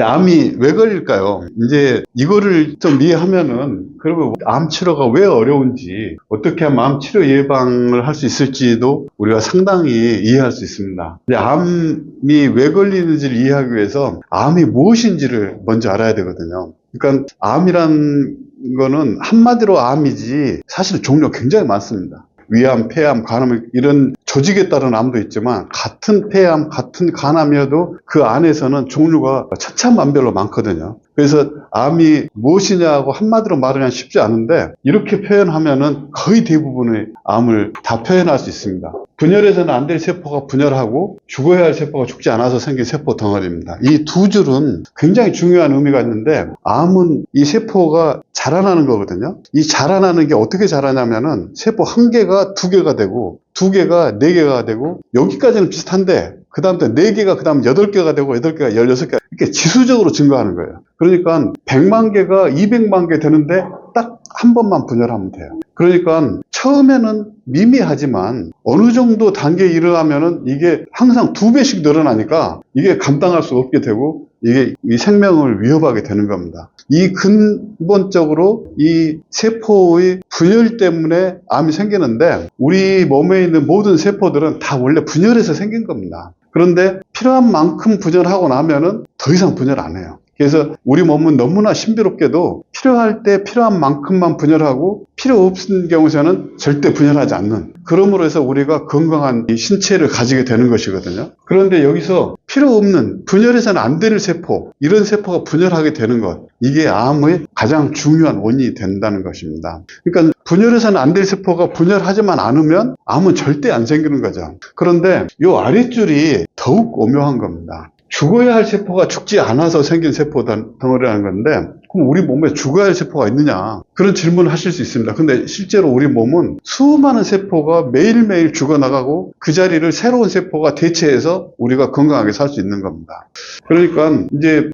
암이 왜 걸릴까요? 이제 이거를 좀 이해하면은, 그러면 암 치료가 왜 어려운지, 어떻게 하면 암 치료 예방을 할 수 있을지도 우리가 상당히 이해할 수 있습니다. 근데 암이 왜 걸리는지를 이해하기 위해서 암이 무엇인지를 먼저 알아야 되거든요. 그러니까 암이란 거는 한마디로 암이지 사실 종류가 굉장히 많습니다. 위암, 폐암, 간암 이런 조직에 따른 암도 있지만 같은 폐암, 같은 간암이어도 그 안에서는 종류가 천차만별로 많거든요. 그래서 암이 무엇이냐고 한마디로 말하기는 쉽지 않은데 이렇게 표현하면은 거의 대부분의 암을 다 표현할 수 있습니다. 분열해서는 안 될 세포가 분열하고 죽어야 할 세포가 죽지 않아서 생긴 세포 덩어리입니다. 이 두 줄은 굉장히 중요한 의미가 있는데 암은 이 세포가 자라나는 거거든요. 이 자라나는 게 어떻게 자라냐면은 세포 한 개가 두 개가 되고 두 개가 네 개가 되고 여기까지는 비슷한데 그 다음부터 네 개가 그 다음 8개가 되고 8개가 16개 이렇게 지수적으로 증가하는 거예요. 그러니까 100만 개가 200만 개 되는데 딱 한 번만 분열하면 돼요. 그러니까 처음에는 미미하지만 어느 정도 단계에 이르하면은 이게 항상 2배씩 늘어나니까 이게 감당할 수 없게 되고 이게 이 생명을 위협하게 되는 겁니다. 이 근본적으로 이 세포의 분열 때문에 암이 생기는데 우리 몸에 있는 모든 세포들은 다 원래 분열해서 생긴 겁니다. 그런데 필요한 만큼 분열하고 나면은 더 이상 분열 안 해요. 그래서 우리 몸은 너무나 신비롭게도 필요할 때 필요한 만큼만 분열하고 필요 없는 경우에는 절대 분열하지 않는, 그러므로 해서 우리가 건강한 이 신체를 가지게 되는 것이거든요. 그런데 여기서 필요 없는, 분열해서는 안 되는 세포, 이런 세포가 분열하게 되는 것, 이게 암의 가장 중요한 원인이 된다는 것입니다. 그러니까 분열해서는 안 될 세포가 분열하지만 않으면 암은 절대 안 생기는 거죠. 그런데 이 아랫줄이 더욱 오묘한 겁니다. 죽어야 할 세포가 죽지 않아서 생긴 세포 덩어리라는 건데, 그럼 우리 몸에 죽어야 할 세포가 있느냐? 그런 질문을 하실 수 있습니다. 근데 실제로 우리 몸은 수많은 세포가 매일매일 죽어나가고 그 자리를 새로운 세포가 대체해서 우리가 건강하게 살 수 있는 겁니다. 그러니까 이제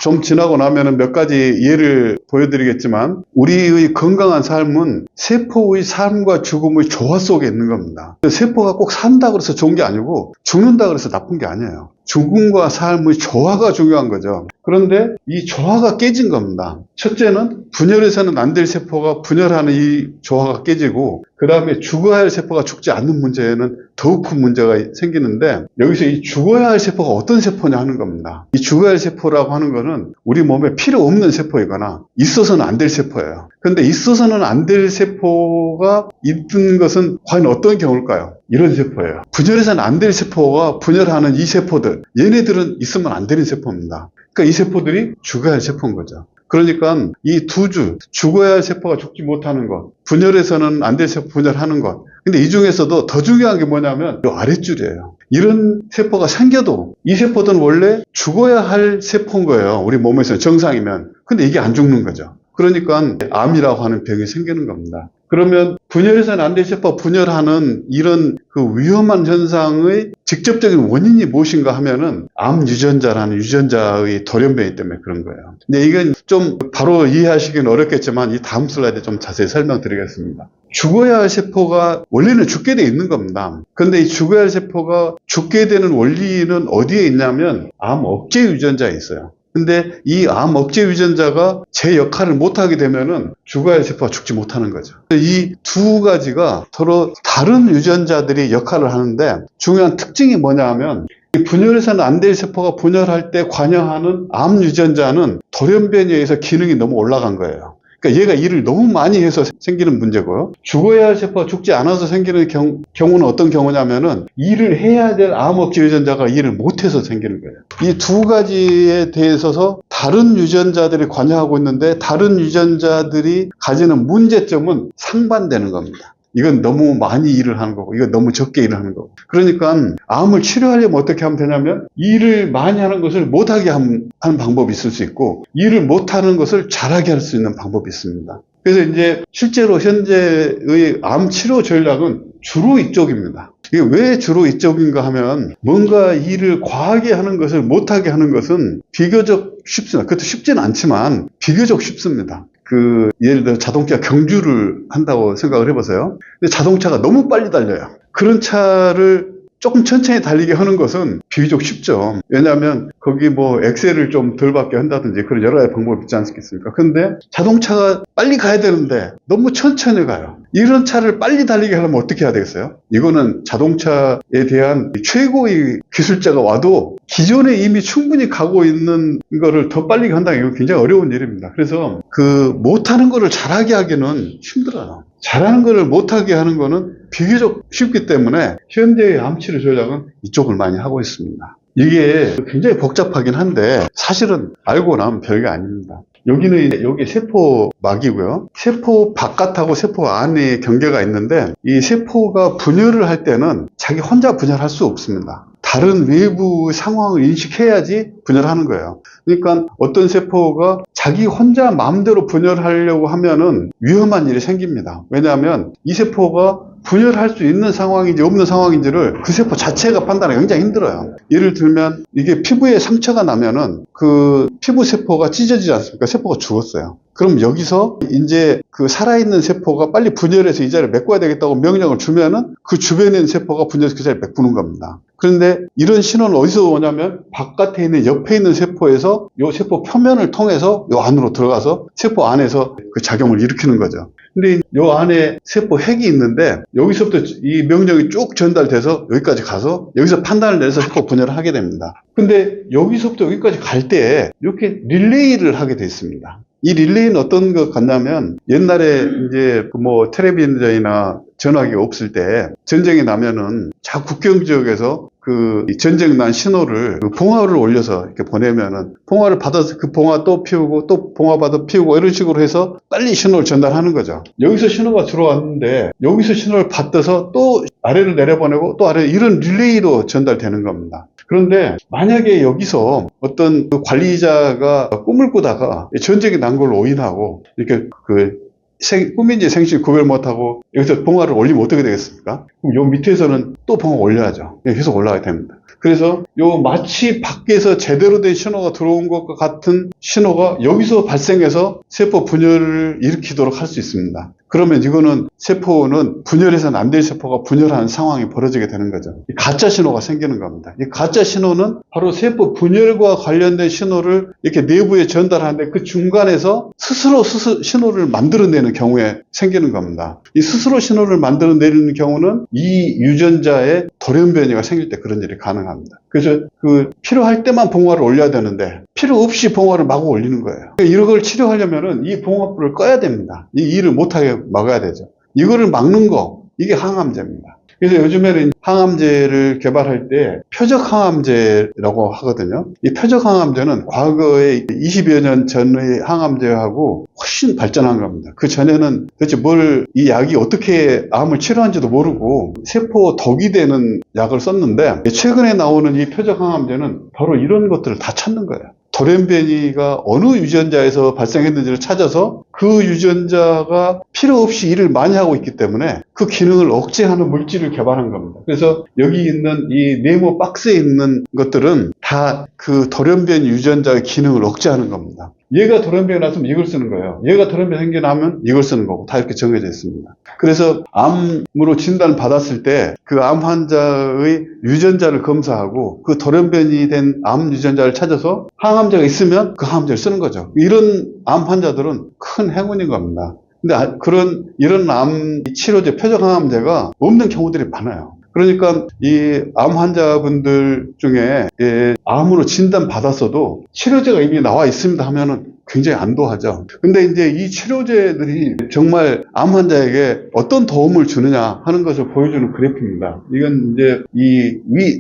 좀 지나고 나면은 몇 가지 예를 보여드리겠지만 우리의 건강한 삶은 세포의 삶과 죽음의 조화 속에 있는 겁니다. 세포가 꼭 산다 그래서 좋은 게 아니고 죽는다 그래서 나쁜 게 아니에요. 죽음과 삶의 조화가 중요한 거죠. 그런데 이 조화가 깨진 겁니다. 첫째는 분열해서는 안 될 세포가 분열하는 이 조화가 깨지고, 그 다음에 죽어야 할 세포가 죽지 않는 문제에는 더욱 큰 문제가 생기는데, 여기서 이 죽어야 할 세포가 어떤 세포냐 하는 겁니다. 이 죽어야 할 세포라고 하는 거는 우리 몸에 필요 없는 세포이거나 있어서는 안 될 세포예요. 그런데 있어서는 안 될 세포가 있는 것은 과연 어떤 경우일까요? 이런 세포예요. 분열해서는 안 될 세포가 분열하는 이 세포들, 얘네들은 있으면 안 되는 세포입니다. 그러니까 이 세포들이 죽어야 할 세포인 거죠. 그러니까 이 두 줄, 죽어야 할 세포가 죽지 못하는 것, 분열해서는 안 될 세포 분열하는 것. 근데 이 중에서도 더 중요한 게 뭐냐면 이 아랫줄이에요. 이런 세포가 생겨도 이 세포들은 원래 죽어야 할 세포인 거예요. 우리 몸에서 정상이면. 근데 이게 안 죽는 거죠. 그러니까 암이라고 하는 병이 생기는 겁니다. 그러면 분열해서는 안 될 세포 분열하는 이런 위험한 현상의 직접적인 원인이 무엇인가 하면은 암 유전자라는 유전자의 돌연변이 때문에 그런 거예요. 근데 이건 좀 바로 이해하시기는 어렵겠지만 이 다음 슬라이드에 좀 자세히 설명드리겠습니다. 죽어야 할 세포가 원래는 죽게 돼 있는 겁니다. 그런데 이 죽어야 할 세포가 죽게 되는 원리는 어디에 있냐면 암 억제 유전자에 있어요. 근데 이 암 억제 유전자가 제 역할을 못하게 되면은 죽어야 할 세포가 죽지 못하는 거죠. 이 두 가지가 서로 다른 유전자들이 역할을 하는데 중요한 특징이 뭐냐 하면 이 분열해서는 안 될 세포가 분열할 때 관여하는 암 유전자는 돌연변이에 의해서 기능이 너무 올라간 거예요. 그러니까 얘가 일을 너무 많이 해서 생기는 문제고요. 죽어야 할 세포가 죽지 않아서 생기는 경우는 어떤 경우냐면은 일을 해야 될 암 억제 유전자가 일을 못해서 생기는 거예요. 이 두 가지에 대해서 다른 유전자들이 관여하고 있는데 다른 유전자들이 가지는 문제점은 상반되는 겁니다. 이건 너무 많이 일을 하는 거고 이건 너무 적게 일을 하는 거고. 그러니까 암을 치료하려면 어떻게 하면 되냐면 일을 많이 하는 것을 못하게 하는 방법이 있을 수 있고 일을 못하는 것을 잘하게 할 수 있는 방법이 있습니다. 그래서 이제 실제로 현재의 암 치료 전략은 주로 이쪽입니다. 이게 왜 주로 이쪽인가 하면 뭔가 일을 과하게 하는 것을 못하게 하는 것은 비교적 쉽습니다. 그것도 쉽지는 않지만 비교적 쉽습니다. 예를 들어 자동차 경주를 한다고 생각을 해보세요. 근데 자동차가 너무 빨리 달려요. 그런 차를 조금 천천히 달리게 하는 것은 비교적 쉽죠. 왜냐하면 거기 뭐 엑셀을 좀 덜 받게 한다든지 그런 여러 가지 방법이 있지 않겠습니까? 근데 자동차가 빨리 가야 되는데 너무 천천히 가요. 이런 차를 빨리 달리게 하려면 어떻게 해야 되겠어요? 이거는 자동차에 대한 최고의 기술자가 와도 기존에 이미 충분히 가고 있는 거를 더 빨리 간다는 게 굉장히 어려운 일입니다. 그래서 못하는 거를 잘하게 하기는 힘들어요. 잘하는 거를 못하게 하는 거는 비교적 쉽기 때문에 현대의 암치료 전략은 이쪽을 많이 하고 있습니다. 이게 굉장히 복잡하긴 한데 사실은 알고 나면 별게 아닙니다. 여기 세포막이고요. 세포 바깥하고 세포 안에 경계가 있는데 이 세포가 분열을 할 때는 자기 혼자 분열할 수 없습니다. 다른 외부 상황을 인식해야지 분열하는 거예요. 그러니까 어떤 세포가 자기 혼자 마음대로 분열하려고 하면은 위험한 일이 생깁니다. 왜냐하면 이 세포가 분열할 수 있는 상황인지 없는 상황인지를 그 세포 자체가 판단하기 굉장히 힘들어요. 예를 들면 이게 피부에 상처가 나면은 그 피부 세포가 찢어지지 않습니까? 세포가 죽었어요. 그럼 여기서 이제 그 살아있는 세포가 빨리 분열해서 이 자리를 메꿔야 되겠다고 명령을 주면은 그 주변에 있는 세포가 분열해서 그 자리를 메꾸는 겁니다. 그런데 이런 신호는 어디서 오냐면 바깥에 있는 옆에 있는 세포에서 이 세포 표면을 통해서 이 안으로 들어가서 세포 안에서 그 작용을 일으키는 거죠. 근데 이 안에 세포 핵이 있는데 여기서부터 이 명령이 쭉 전달돼서 여기까지 가서 여기서 판단을 내서 세포 분열을 하게 됩니다. 근데 여기서부터 여기까지 갈 때 이렇게 릴레이를 하게 돼 있습니다. 이 릴레이는 어떤 것 같냐면 옛날에 이제 뭐 텔레비전이나 전화기가 없을 때 전쟁이 나면은 국경 지역에서 그 전쟁 난 신호를 봉화를 올려서 이렇게 보내면은 봉화를 받아서 그 봉화 또 피우고 또 봉화 받아 피우고 이런 식으로 해서 빨리 신호를 전달하는 거죠. 여기서 신호가 들어왔는데 여기서 신호를 받아서 또 아래를 내려보내고 또 아래 이런 릴레이로 전달되는 겁니다. 그런데 만약에 여기서 어떤 그 관리자가 꿈을 꾸다가 전쟁이 난 걸로 오인하고 이렇게 꿈인지 생시 구별 못하고 여기서 봉화를 올리면 어떻게 되겠습니까? 그럼 요 밑에서는 또 봉화 올려야죠. 계속 올라가야 됩니다. 그래서 마치 밖에서 제대로 된 신호가 들어온 것과 같은 신호가 여기서 발생해서 세포 분열을 일으키도록 할 수 있습니다. 그러면 이거는 세포는 분열해서는 안 될 세포가 분열하는 상황이 벌어지게 되는 거죠. 이 가짜 신호가 생기는 겁니다. 이 가짜 신호는 바로 세포 분열과 관련된 신호를 이렇게 내부에 전달하는데 그 중간에서 스스로 신호를 만들어내는 경우에 생기는 겁니다. 이 스스로 신호를 만들어내는 경우는 이 유전자의 돌연변이가 생길 때 그런 일이 가능합니다. 그래서 필요할 때만 봉화를 올려야 되는데 필요 없이 봉화를 마구 올리는 거예요. 이런 걸 치료하려면은 이 봉화불을 꺼야 됩니다. 이 일을 못하게 막아야 되죠. 이거를 막는 거, 이게 항암제입니다. 그래서 요즘에는 항암제를 개발할 때 표적항암제라고 하거든요. 이 표적항암제는 과거에 20여 년 전의 항암제하고 훨씬 발전한 겁니다. 그 전에는 도대체 이 약이 어떻게 암을 치료하는지도 모르고 세포 덕이 되는 약을 썼는데 최근에 나오는 이 표적항암제는 바로 이런 것들을 다 찾는 거예요. 돌연변이가 어느 유전자에서 발생했는지를 찾아서 그 유전자가 필요 없이 일을 많이 하고 있기 때문에 그 기능을 억제하는 물질을 개발한 겁니다. 그래서 여기 있는 이 네모 박스에 있는 것들은 다 그 돌연변이 유전자의 기능을 억제하는 겁니다. 얘가 돌연변이 났으면 이걸 쓰는 거예요. 얘가 돌연변이 생겨나면 이걸 쓰는 거고 다 이렇게 정해져 있습니다. 그래서 암으로 진단을 받았을 때 그 암 환자의 유전자를 검사하고 그 돌연변이 된 암 유전자를 찾아서 항암제가 있으면 그 항암제를 쓰는 거죠. 이런 암 환자들은 큰 행운인 겁니다. 근데 이런 암 치료제 표적항암제가 없는 경우들이 많아요. 그러니까 이 암 환자분들 중에 암으로 진단받았어도 치료제가 이미 나와 있습니다 하면은 굉장히 안도하죠. 근데 이제 이 치료제들이 정말 암 환자에게 어떤 도움을 주느냐 하는 것을 보여주는 그래프입니다. 이건 이제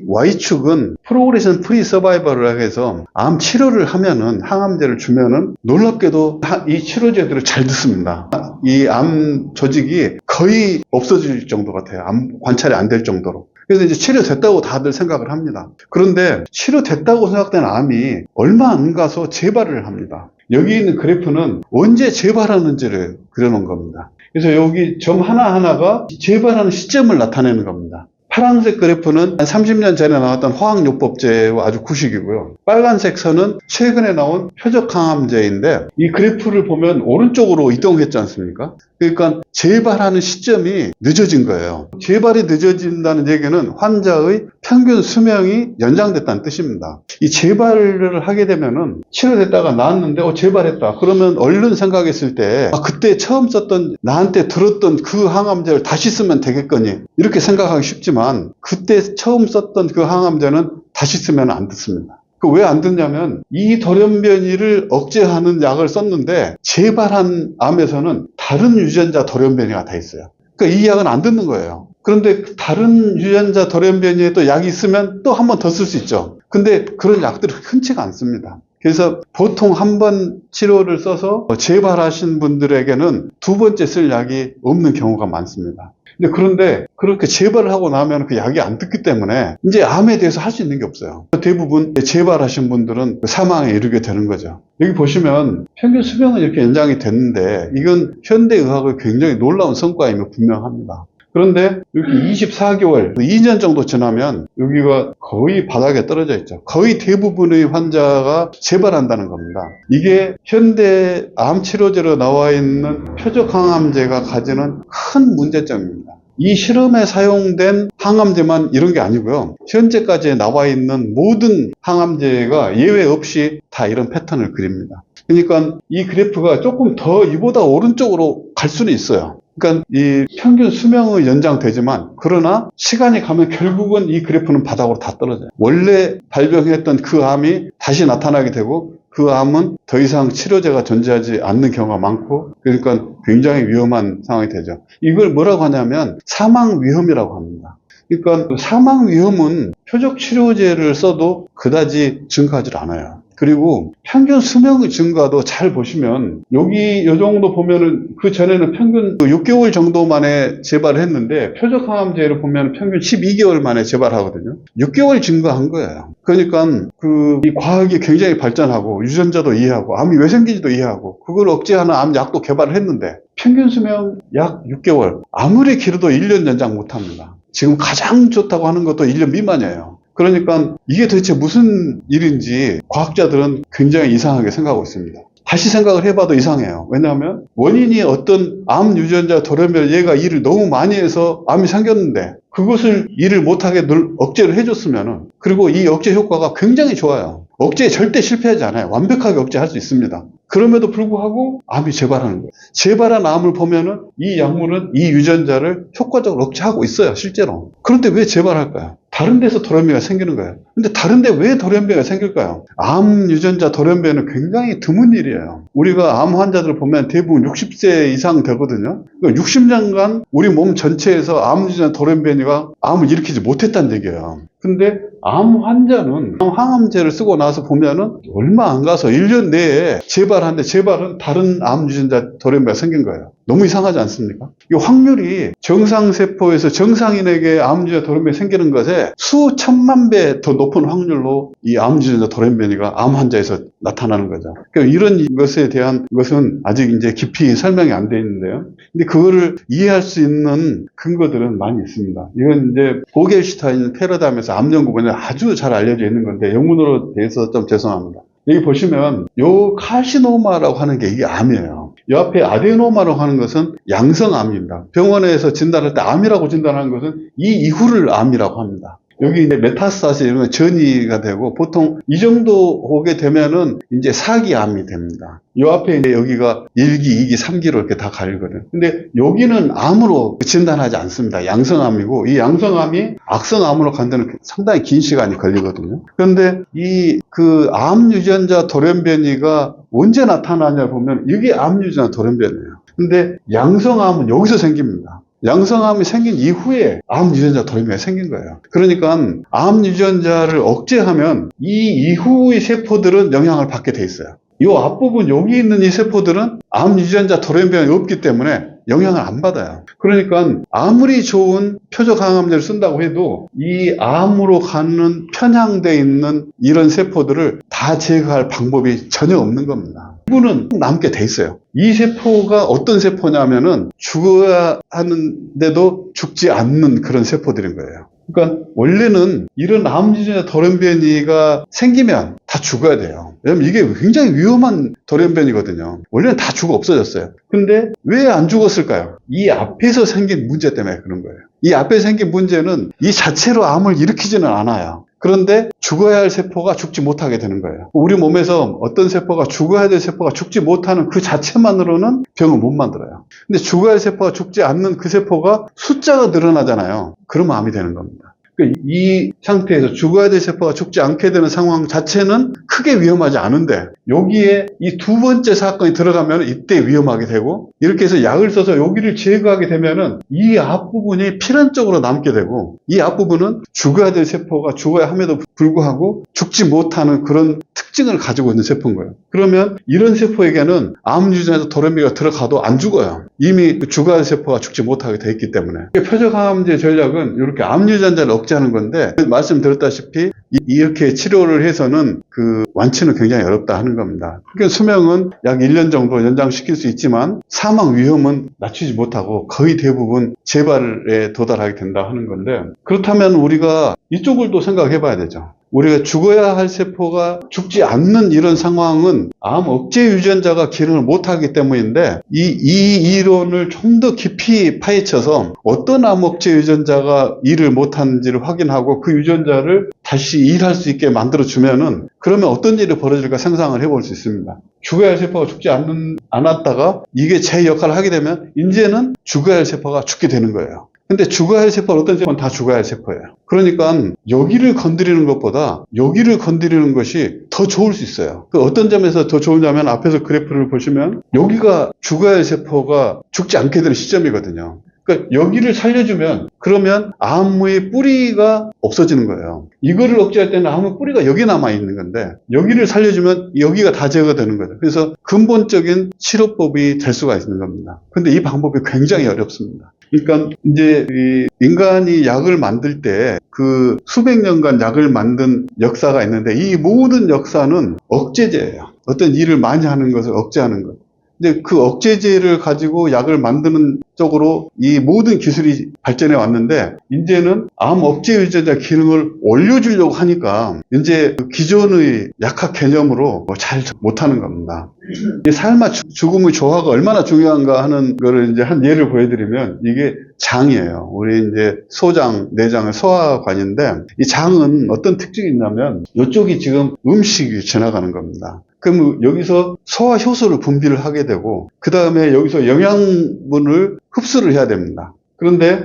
Y축은 프로그레션 프리 서바이벌을 해서 암 치료를 하면은 항암제를 주면은 놀랍게도 이 치료제들을 잘 듣습니다. 이 암 조직이 거의 없어질 정도 같아요. 암 관찰이 안 될 정도로. 그래서 이제 치료됐다고 다들 생각을 합니다. 그런데 치료됐다고 생각되는 암이 얼마 안 가서 재발을 합니다. 여기 있는 그래프는 언제 재발하는지를 그려놓은 겁니다. 그래서 여기 점 하나하나가 재발하는 시점을 나타내는 겁니다. 파란색 그래프는 30년 전에 나왔던 화학요법제와 아주 구식이고요. 빨간색 선은 최근에 나온 표적항암제인데 이 그래프를 보면 오른쪽으로 이동했지 않습니까? 그러니까 재발하는 시점이 늦어진 거예요. 재발이 늦어진다는 얘기는 환자의 평균 수명이 연장됐다는 뜻입니다. 이 재발을 하게 되면은 치료됐다가 나았는데 재발했다. 그러면 얼른 생각했을 때 그때 처음 썼던 나한테 들었던 그 항암제를 다시 쓰면 되겠거니 이렇게 생각하기 쉽지만 그때 처음 썼던 그 항암제는 다시 쓰면 안 듣습니다. 왜 안 듣냐면 이 돌연변이를 억제하는 약을 썼는데 재발한 암에서는 다른 유전자 돌연변이가 다 있어요. 그러니까 이 약은 안 듣는 거예요. 그런데 다른 유전자 돌연변이에 또 약이 있으면 또 한 번 더 쓸 수 있죠. 근데 그런 약들은 흔치가 않습니다. 그래서 보통 한 번 치료를 써서 재발하신 분들에게는 두 번째 쓸 약이 없는 경우가 많습니다. 그런데 그렇게 재발을 하고 나면 그 약이 안 듣기 때문에 이제 암에 대해서 할 수 있는 게 없어요. 대부분 재발하신 분들은 사망에 이르게 되는 거죠. 여기 보시면 평균 수명은 이렇게 연장이 됐는데 이건 현대의학의 굉장히 놀라운 성과임이 분명합니다. 그런데 여기 24개월, 2년 정도 지나면 여기가 거의 바닥에 떨어져 있죠. 거의 대부분의 환자가 재발한다는 겁니다. 이게 현대 암 치료제로 나와 있는 표적 항암제가 가지는 큰 문제점입니다. 이 실험에 사용된 항암제만 이런 게 아니고요. 현재까지 나와 있는 모든 항암제가 예외 없이 다 이런 패턴을 그립니다. 그러니까 이 그래프가 조금 더 이보다 오른쪽으로 갈 수는 있어요. 그러니까 이 평균 수명은 연장되지만 그러나 시간이 가면 결국은 이 그래프는 바닥으로 다 떨어져요. 원래 발병했던 그 암이 다시 나타나게 되고 그 암은 더 이상 치료제가 존재하지 않는 경우가 많고 그러니까 굉장히 위험한 상황이 되죠. 이걸 뭐라고 하냐면 사망 위험이라고 합니다. 그러니까 사망 위험은 표적 치료제를 써도 그다지 증가하지 않아요. 그리고 평균 수명의 증가도 잘 보시면 여기 요 정도 보면은 그 전에는 평균 6개월 정도 만에 재발을 했는데 표적 항암제를 보면 평균 12개월 만에 재발하거든요. 6개월 증가한 거예요. 그러니까 이 과학이 굉장히 발전하고 유전자도 이해하고 암이 왜 생기지도 이해하고 그걸 억제하는 암 약도 개발을 했는데 평균 수명 약 6개월 아무리 길어도 1년 연장 못합니다. 지금 가장 좋다고 하는 것도 1년 미만이에요. 그러니까 이게 도대체 무슨 일인지 과학자들은 굉장히 이상하게 생각하고 있습니다. 다시 생각을 해봐도 이상해요. 왜냐하면 원인이 어떤 암 유전자 돌연변이 얘가 일을 너무 많이 해서 암이 생겼는데 그것을 일을 못하게 늘 억제를 해줬으면 그리고 이 억제 효과가 굉장히 좋아요. 억제에 절대 실패하지 않아요. 완벽하게 억제할 수 있습니다. 그럼에도 불구하고 암이 재발하는 거예요. 재발한 암을 보면은 이 약물은 이 유전자를 효과적으로 억제하고 있어요, 실제로. 그런데 왜 재발할까요? 다른 데서 돌연변이가 생기는 거예요. 근데 다른 데 왜 돌연변이가 생길까요? 암 유전자 돌연변이는 굉장히 드문 일이에요. 우리가 암 환자들을 보면 대부분 60세 이상 되거든요. 60년간 우리 몸 전체에서 암 유전자 돌연변이가 암을 일으키지 못했다는 얘기예요. 근데 암 환자는 항암제를 쓰고 나서 보면은 얼마 안 가서 1년 내에 재발하는데 재발은 다른 암 유전자 돌연변이가 생긴 거예요. 너무 이상하지 않습니까? 이 확률이 정상세포에서 정상인에게 암 유전자 돌연변이 생기는 것에 수천만 배 더 높은 확률로 이 암 유전자 돌연변이가 암 환자에서 나타나는 거죠. 그러니까 이런 것에 대한 것은 아직 이제 깊이 설명이 안 돼 있는데요. 근데 그거를 이해할 수 있는 근거들은 많이 있습니다. 이건 이제 보겔슈타인 패러다임에서 암 연구 분야 아주 잘 알려져 있는 건데 영문으로 돼서 좀 죄송합니다. 여기 보시면 요 카시노마라고 하는 게 이게 암이에요. 이 앞에 아데노마라고 하는 것은 양성암입니다. 병원에서 진단할 때 암이라고 진단하는 것은 이 이후를 암이라고 합니다. 여기 이제 메타스타시 이런 건 전이가 되고 보통 이 정도 오게 되면은 이제 4기암이 됩니다. 요 앞에 이제 여기가 1기, 2기, 3기로 이렇게 다 갈리거든요. 근데 여기는 암으로 진단하지 않습니다. 양성암이고 이 양성암이 악성암으로 간 데는 상당히 긴 시간이 걸리거든요. 그런데 이 그 암 유전자 돌연변이가 언제 나타나냐 보면 이게 암 유전자 돌연변이에요. 근데 양성암은 여기서 생깁니다. 양성암이 생긴 이후에 암 유전자 돌연변이가 생긴 거예요. 그러니까 암 유전자를 억제하면 이 이후의 세포들은 영향을 받게 돼 있어요. 이 앞부분 여기 있는 이 세포들은 암 유전자 돌연변이 없기 때문에 영향을 안 받아요. 그러니까 아무리 좋은 표적 항암제를 쓴다고 해도 이 암으로 가는 편향되어 있는 이런 세포들을 다 제거할 방법이 전혀 없는 겁니다. 일부는 남게 돼 있어요. 이 세포가 어떤 세포냐면은 죽어야 하는데도 죽지 않는 그런 세포들인 거예요. 그러니까 원래는 이런 암 유전자 돌연변이가 생기면 다 죽어야 돼요. 왜냐면 이게 굉장히 위험한 돌연변이거든요. 원래는 다 죽어 없어졌어요. 근데 왜 안 죽었을까요? 이 앞에서 생긴 문제 때문에 그런 거예요. 이 앞에 생긴 문제는 이 자체로 암을 일으키지는 않아요. 그런데 죽어야 할 세포가 죽지 못하게 되는 거예요. 우리 몸에서 어떤 세포가 죽어야 될 세포가 죽지 못하는 그 자체만으로는 병을 못 만들어요. 근데 죽어야 할 세포가 죽지 않는 그 세포가 숫자가 늘어나잖아요. 그러면 암이 되는 겁니다. 이 상태에서 죽어야 될 세포가 죽지 않게 되는 상황 자체는 크게 위험하지 않은데 여기에 이 두 번째 사건이 들어가면 이때 위험하게 되고 이렇게 해서 약을 써서 여기를 제거하게 되면은 이 앞부분이 필연적으로 남게 되고 이 앞부분은 죽어야 될 세포가 죽어야 함에도 불구하고 죽지 못하는 그런 특징을 가지고 있는 세포인 거예요. 그러면 이런 세포에게는 암 유전자 돌연변이가 들어가도 안 죽어요. 이미 죽어야 할 세포가 죽지 못하게 돼 있기 때문에. 표적암제 전략은 이렇게 암 유전자를 억제하는 건데 말씀드렸다시피 이렇게 치료를 해서는 그 완치는 굉장히 어렵다 하는 겁니다. 그러니까 수명은 약 1년 정도 연장시킬 수 있지만 사망 위험은 낮추지 못하고 거의 대부분 재발에 도달하게 된다 하는 건데 그렇다면 우리가 이쪽을 또 생각해 봐야 되죠. 우리가 죽어야 할 세포가 죽지 않는 이런 상황은 암 억제 유전자가 기능을 못하기 때문인데 이 이론을 좀 더 깊이 파헤쳐서 어떤 암 억제 유전자가 일을 못하는지를 확인하고 그 유전자를 다시 일할 수 있게 만들어주면은 그러면 어떤 일이 벌어질까 상상을 해볼 수 있습니다. 죽어야 할 세포가 죽지 않았다가 이게 제 역할을 하게 되면 이제는 죽어야 할 세포가 죽게 되는 거예요. 근데 죽어야 할 세포는 어떤 세포는 다 죽어야 할 세포예요. 그러니까 여기를 건드리는 것보다 여기를 건드리는 것이 더 좋을 수 있어요. 그 어떤 점에서 더 좋으냐면 앞에서 그래프를 보시면 여기가 죽어야 할 세포가 죽지 않게 되는 시점이거든요. 그러니까 여기를 살려주면 그러면 암의 뿌리가 없어지는 거예요. 이거를 억제할 때는 암의 뿌리가 여기 남아 있는 건데 여기를 살려주면 여기가 다 제거되는 거죠. 그래서 근본적인 치료법이 될 수가 있는 겁니다. 근데 이 방법이 굉장히 어렵습니다. 그러니까 이제 이 인간이 약을 만들 때 그 수백 년간 약을 만든 역사가 있는데 이 모든 역사는 억제제예요. 어떤 일을 많이 하는 것을 억제하는 것. 근데 그 억제제를 가지고 약을 만드는 쪽으로 이 모든 기술이 발전해 왔는데 이제는 암 억제 유전자 기능을 올려주려고 하니까 이제 그 기존의 약학 개념으로 잘 못하는 겁니다. 이 삶과 죽음의 조화가 얼마나 중요한가 하는 거를 이제 한 예를 보여드리면 이게 장이에요. 우리 이제 소장, 내장의 소화관인데 이 장은 어떤 특징이 있냐면 이쪽이 지금 음식이 지나가는 겁니다. 그럼 여기서 소화 효소를 분비를 하게 되고 그 다음에 여기서 영양분을 흡수를 해야 됩니다. 그런데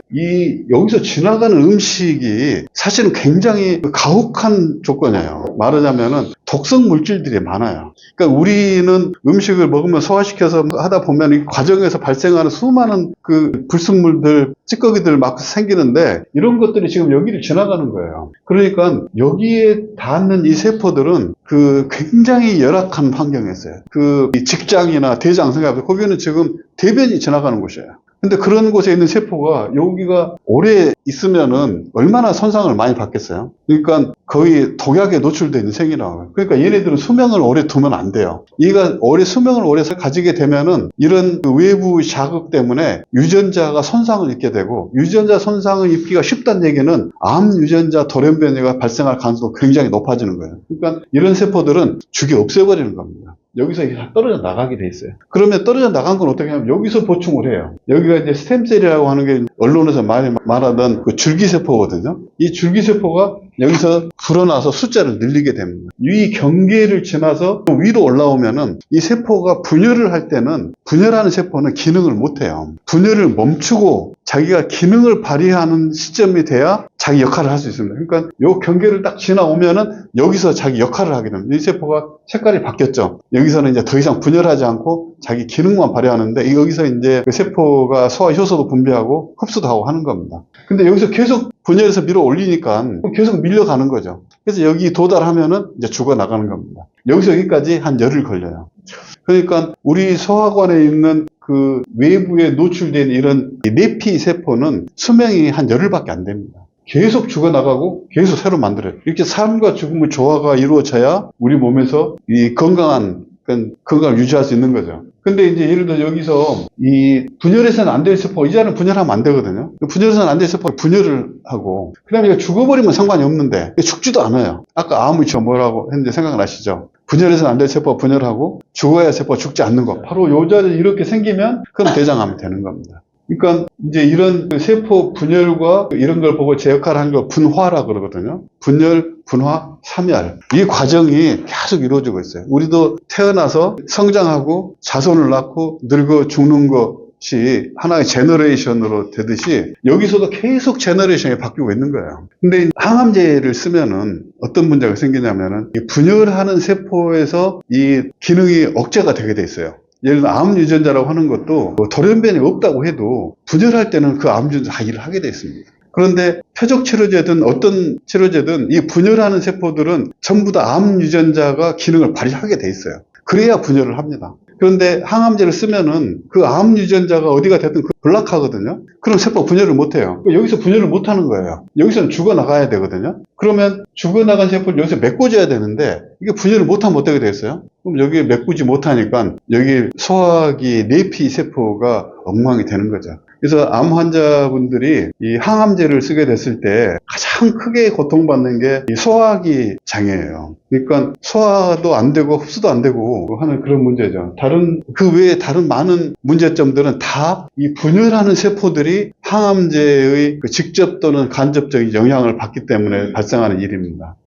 여기서 지나가는 음식이 사실은 굉장히 가혹한 조건이에요. 말하자면은 독성 물질들이 많아요. 그러니까 우리는 음식을 먹으면 소화시켜서 하다 보면 이 과정에서 발생하는 수많은 그 불순물들, 찌꺼기들 막 생기는데 이런 것들이 지금 여기를 지나가는 거예요. 그러니까 여기에 닿는 이 세포들은 그 굉장히 열악한 환경에 있어요. 그 직장이나 대장 생각해보세요. 거기는 지금 대변이 지나가는 곳이에요. 근데 그런 곳에 있는 세포가 여기가 오래 있으면은 얼마나 손상을 많이 받겠어요? 그러니까 거의 독약에 노출되어 있는 생이라고요. 그러니까 얘네들은 수명을 오래 두면 안 돼요. 얘가 수명을 오래 가지게 되면은 이런 그 외부 자극 때문에 유전자가 손상을 입게 되고 유전자 손상을 입기가 쉽다는 얘기는 암 유전자 돌연변이가 발생할 가능성이 굉장히 높아지는 거예요. 그러니까 이런 세포들은 죽여 없애버리는 겁니다. 여기서 떨어져 나가게 돼 있어요. 그러면 떨어져 나간 건 어떻게 하냐면 여기서 보충을 해요. 여기가 이제 스템셀이라고 하는 게 언론에서 많이 말하던 그 줄기세포거든요. 이 줄기세포가 여기서 불어나서 숫자를 늘리게 됩니다. 이 경계를 지나서 위로 올라오면은 이 세포가 분열을 할 때는 분열하는 세포는 기능을 못 해요. 분열을 멈추고 자기가 기능을 발휘하는 시점이 돼야 자기 역할을 할 수 있습니다. 그러니까 이 경계를 딱 지나오면은 여기서 자기 역할을 하게 됩니다. 이 세포가 색깔이 바뀌었죠. 여기서는 이제 더 이상 분열하지 않고 자기 기능만 발휘하는데 여기서 이제 그 세포가 소화 효소도 분비하고 흡수도 하고 하는 겁니다. 근데 여기서 계속 분열해서 밀어 올리니까 계속 밀려가는 거죠. 그래서 여기 도달하면은 이제 죽어 나가는 겁니다. 여기서 여기까지 한 열흘 걸려요. 그러니까 우리 소화관에 있는 그 외부에 노출된 이런 내피 세포는 수명이 한 열흘밖에 안 됩니다. 계속 죽어나가고 계속 새로 만들어요. 이렇게 삶과 죽음의 조화가 이루어져야 우리 몸에서 이 건강한 그러니까 건강을 유지할 수 있는 거죠. 근데 이제 예를 들어 여기서 이 분열해서는 안 될 세포, 이자는 분열하면 안 되거든요. 분열해서는 안 될 세포 분열을 하고, 그 다음에 죽어버리면 상관이 없는데, 죽지도 않아요. 아까 암의 저 뭐라고 했는데 생각나시죠? 분열해서는 안 될 세포가 분열하고, 죽어야 할 세포가 죽지 않는 거. 바로 요 자리에 이렇게 생기면, 그럼 대장암이 되는 겁니다. 그러니까 이제 이런 세포 분열과 이런 걸 보고 제 역할을 하는 걸 분화라 그러거든요. 분열, 분화, 사멸. 이 과정이 계속 이루어지고 있어요. 우리도 태어나서 성장하고 자손을 낳고 늙어 죽는 것이 하나의 제너레이션으로 되듯이 여기서도 계속 제너레이션이 바뀌고 있는 거예요. 근데 항암제를 쓰면은 어떤 문제가 생기냐면은 이 분열하는 세포에서 이 기능이 억제가 되게 돼 있어요. 예를 들어 암 유전자라고 하는 것도 돌연변이 없다고 해도 분열할 때는 그 암 유전자 다 일을 하게 돼 있습니다. 그런데 표적 치료제든 어떤 치료제든 이 분열하는 세포들은 전부 다 암 유전자가 기능을 발휘하게 돼 있어요. 그래야 분열을 합니다. 그런데 항암제를 쓰면은 그 암 유전자가 어디가 됐든 블락하거든요. 그럼 세포 분열을 못 해요. 여기서 분열을 못 하는 거예요. 여기서는 죽어나가야 되거든요. 그러면 죽어나간 세포를 여기서 메꿔줘야 되는데 이게 분열을 못하면 어떻게 되겠어요? 그럼 여기 메꾸지 못하니까 여기 소화기 내피 세포가 엉망이 되는 거죠. 그래서 암 환자분들이 이 항암제를 쓰게 됐을 때 가장 크게 고통받는 게 이 소화기 장애예요. 그러니까 소화도 안 되고 흡수도 안 되고 하는 그런 문제죠. 그 외에 다른 많은 문제점들은 다 이 분열하는 세포들이 항암제의 그 직접 또는 간접적인 영향을 받기 때문에 발생하는 일입니다.